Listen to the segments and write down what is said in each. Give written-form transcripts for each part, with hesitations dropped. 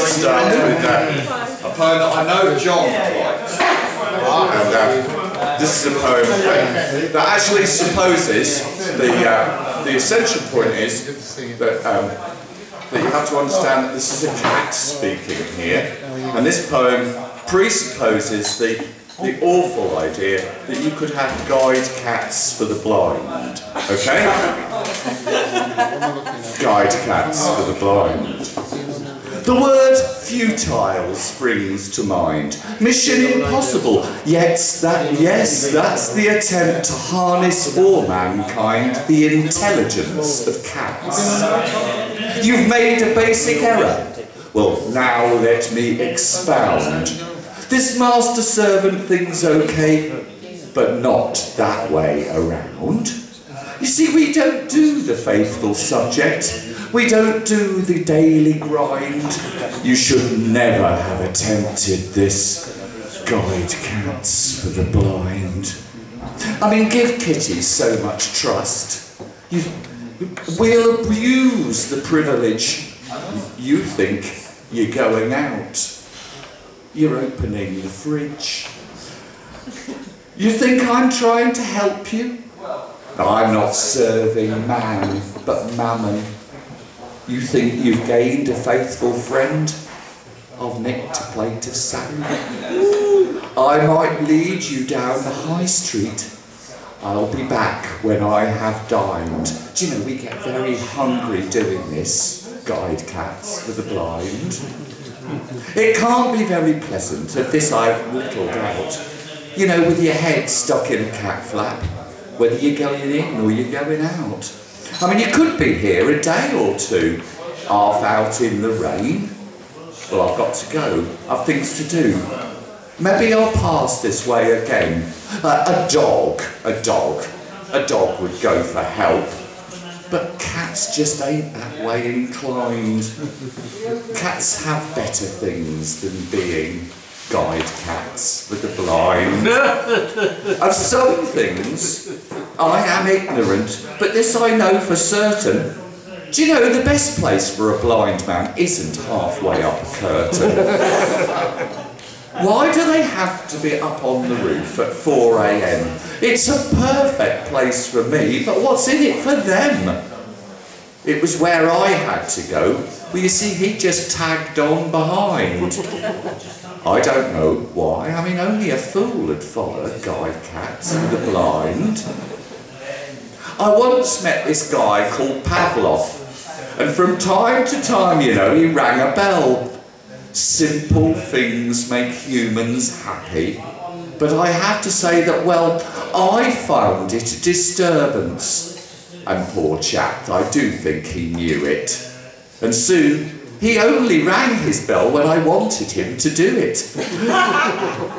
start with a poem that I know John likes. And this is a poem that actually supposes the essential point is that you have to understand that this is a cat speaking here, and this poem presupposes the awful idea that you could have guide cats for the blind. Okay? Guide cats for the blind. The word futile springs to mind. Mission impossible. Yes, that's the attempt to harness for mankind the intelligence of cats. You've made a basic error. Well, now let me expound. This master-servant thing's okay, but not that way around. You see, we don't do the faithful subject. We don't do the daily grind. You should never have attempted this. Guide cats for the blind. I mean, give kitties so much trust. We'll abuse the privilege. You think you're going out. You're opening the fridge. You think I'm trying to help you? I'm not serving man, but mammon. You think you've gained a faithful friend? I've nicked a plate of salad. I might lead you down the high street. I'll be back when I have dined. Do you know, we get very hungry doing this, guide cats for the blind. It can't be very pleasant, of this I've little doubt. You know, with your head stuck in a cat flap, whether you're going in or you're going out. I mean, you could be here a day or two, half out in the rain. Well, I've got to go. I've things to do. Maybe I'll pass this way again. A dog would go for help. But cats just ain't that way inclined. Cats have better things than being guide cats for the blind. Of some things, I am ignorant, but this I know for certain. Do you know, the best place for a blind man isn't halfway up a curtain. Why do they have to be up on the roof at 4 AM? It's a perfect place for me, but what's in it for them? It was where I had to go. Well, you see, he just tagged on behind. I don't know why. I mean, only a fool would follow guide cats for the blind. I once met this guy called Pavlov, and from time to time, you know, he rang a bell. Simple things make humans happy, but I have to say that, well, I found it a disturbance. And poor chap, I do think he knew it. And soon, he only rang his bell when I wanted him to do it.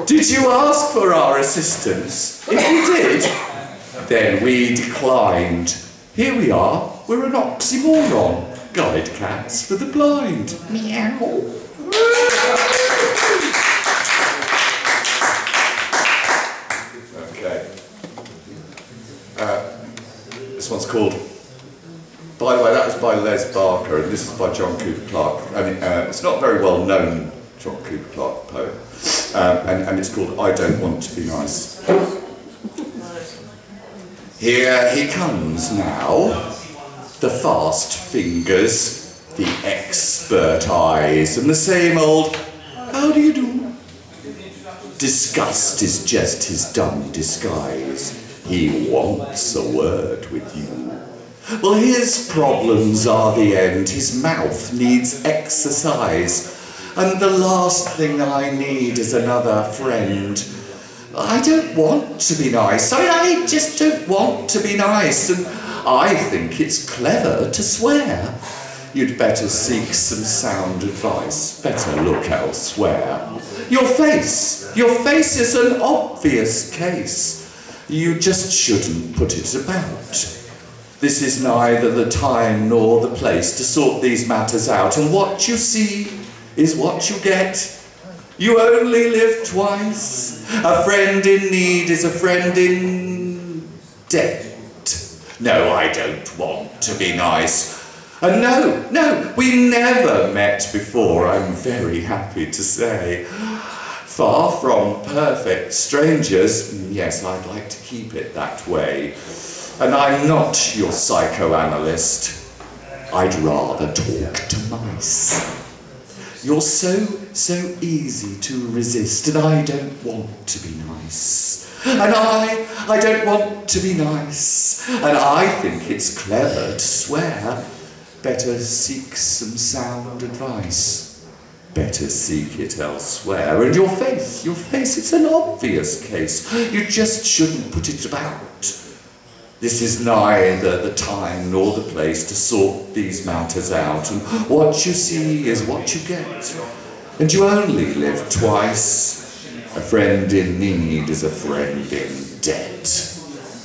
Did you ask for our assistance? If you did, then we declined. Here we are, we're an oxymoron. Guide cats for the blind. Meow. Okay. This one's called, by the way, that was by Les Barker, and this is by John Cooper Clarke. And it's not very well known John Cooper Clarke poem, and it's called I Don't Want to Be Nice. Here he comes now, the fast fingers, the expert eyes, and the same old, how do you do? Disgust is just his dumb disguise. He wants a word with you. Well, his problems are the end. His mouth needs exercise. And the last thing I need is another friend. I don't want to be nice. I just don't want to be nice. And I think it's clever to swear. You'd better seek some sound advice. Better look elsewhere. Your face is an obvious case. You just shouldn't put it about. This is neither the time nor the place to sort these matters out, and what you see is what you get. You only live twice. A friend in need is a friend in debt. No, I don't want to be nice. And no, we never met before, I'm very happy to say. Far from perfect strangers, yes, I'd like to keep it that way. And I'm not your psychoanalyst. I'd rather talk to mice. You're so easy to resist, and I don't want to be nice. And I don't want to be nice. And I think it's clever to swear. Better seek some sound advice. Better seek it elsewhere. And your face, it's an obvious case. You just shouldn't put it about. This is neither the time nor the place to sort these matters out, and what you see is what you get. And you only live twice. A friend in need is a friend in debt.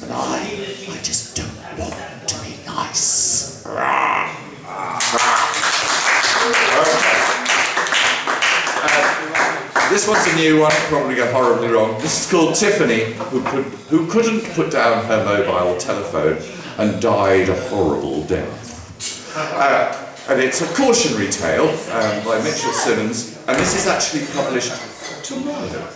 And I just don't want to be nice. This one's a new one, probably go horribly wrong. This is called Tiffany, who couldn't put down her mobile telephone and died a horrible death. And it's a cautionary tale by Mitchell Simmons, and this is actually published tomorrow.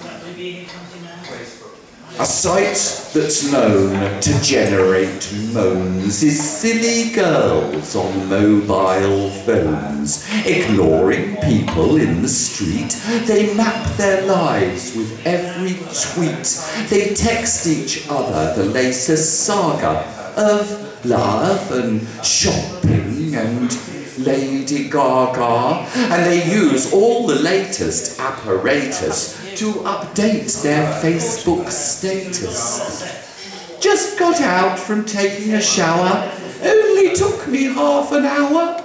A sight that's known to generate moans is silly girls on mobile phones, ignoring people in the street. They map their lives with every tweet. They text each other the latest saga of love and shopping and Lady Gaga, and they use all the latest apparatus to update their Facebook status. Just got out from taking a shower, only took me half an hour.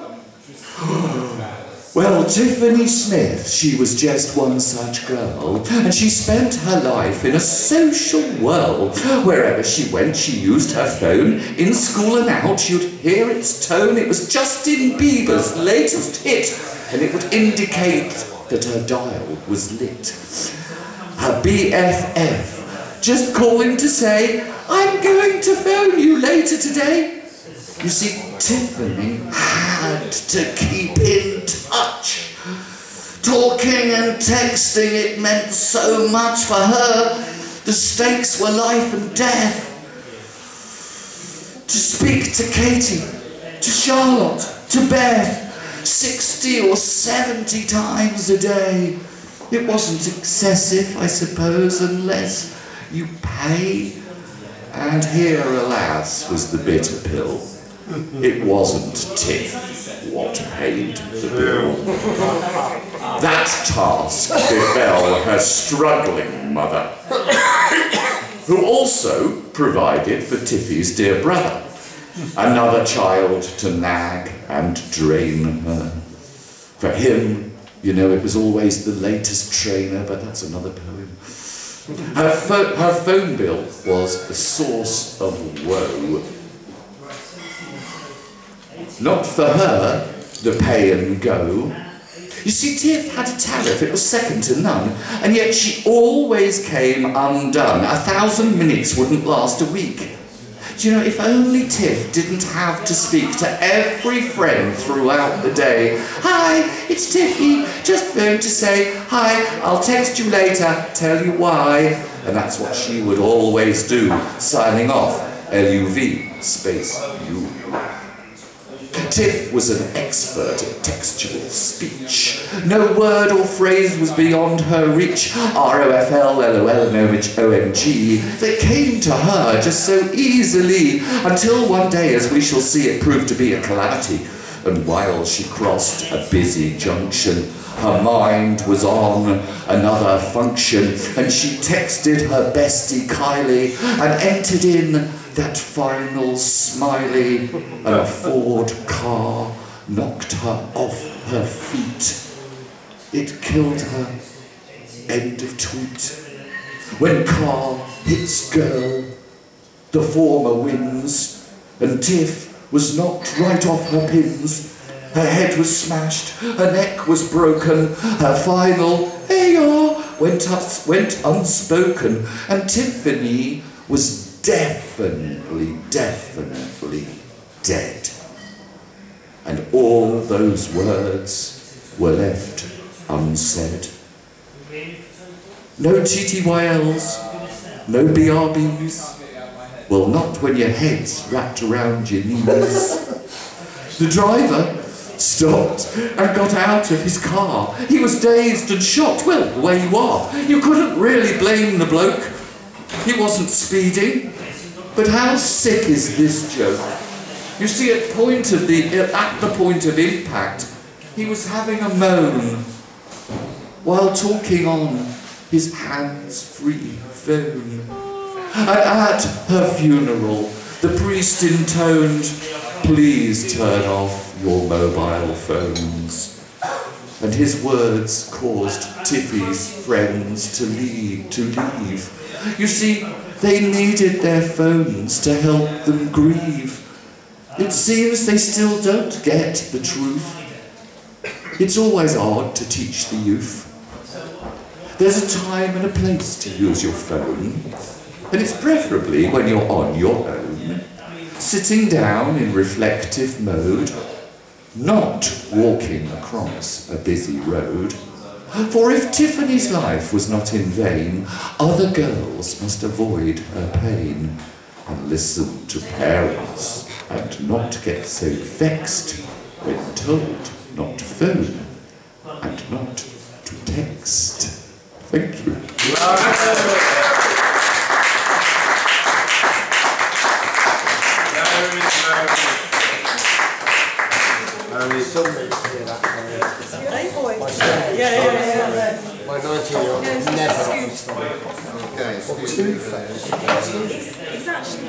Well, Tiffany Smith, she was just one such girl, and she spent her life in a social whirl. Wherever she went, she used her phone. In school and out, you'd hear its tone. It was Justin Bieber's latest hit, and it would indicate that her dial was lit. Her BFF just calling to say, "I'm going to phone you later today." You see, Tiffany had to keep in touch. Talking and texting, it meant so much for her. The stakes were life and death. To speak to Katie, to Charlotte, to Beth, 60 or 70 times a day. It wasn't excessive, I suppose, unless you pay. And here, alas, was the bitter pill. It wasn't Tiff what paid the bill. That task befell her struggling mother, who also provided for Tiffy's dear brother, another child to nag and drain her. For him, you know, it was always the latest trainer, but that's another poem. Her phone bill was a source of woe. Not for her, the pay and go. You see, Tiff had a tariff, it was second to none, and yet she always came undone. 1,000 minutes wouldn't last a week. Do you know, if only Tiff didn't have to speak to every friend throughout the day. "Hi, it's Tiffy, just phoned to say, hi, I'll text you later, tell you why." And that's what she would always do, signing off, LUV, space U. Tiff was an expert at textual speech. No word or phrase was beyond her reach. ROFL, LOL, and OMG. They came to her just so easily, until one day, as we shall see, it proved to be a calamity. And while she crossed a busy junction, her mind was on another function, and she texted her bestie Kylie and entered in that final smiley, and a Ford car knocked her off her feet. It killed her. End of tweet. When car hits girl, the former wins, and Tiff was knocked right off her pins. Her head was smashed, her neck was broken, her final "hey-yaw" went unspoken, and Tiffany was definitely dead. and all those words were left unsaid. No TTYLs, no BRBs, well, not when your head's wrapped around your knees. The driver stopped and got out of his car. He was dazed and shocked. Well, the way you are. You couldn't really blame the bloke. He wasn't speeding. But how sick is this joke? You see, at the point of impact, he was having a moan while talking on his hands-free phone. And at her funeral, the priest intoned, "Please turn off your mobile phones." And his words caused Tiffy's friends to leave. You see, they needed their phones to help them grieve. It seems they still don't get the truth. It's always odd to teach the youth. There's a time and a place to use your phone, and it's preferably when you're on your own, sitting down in reflective mode, not walking across a busy road. For if Tiffany's life was not in vain, other girls must avoid her pain and listen to parents and not get so vexed when told not to phone and not to text. Thank you. My 19-year-old never Okay, two phones. It's actually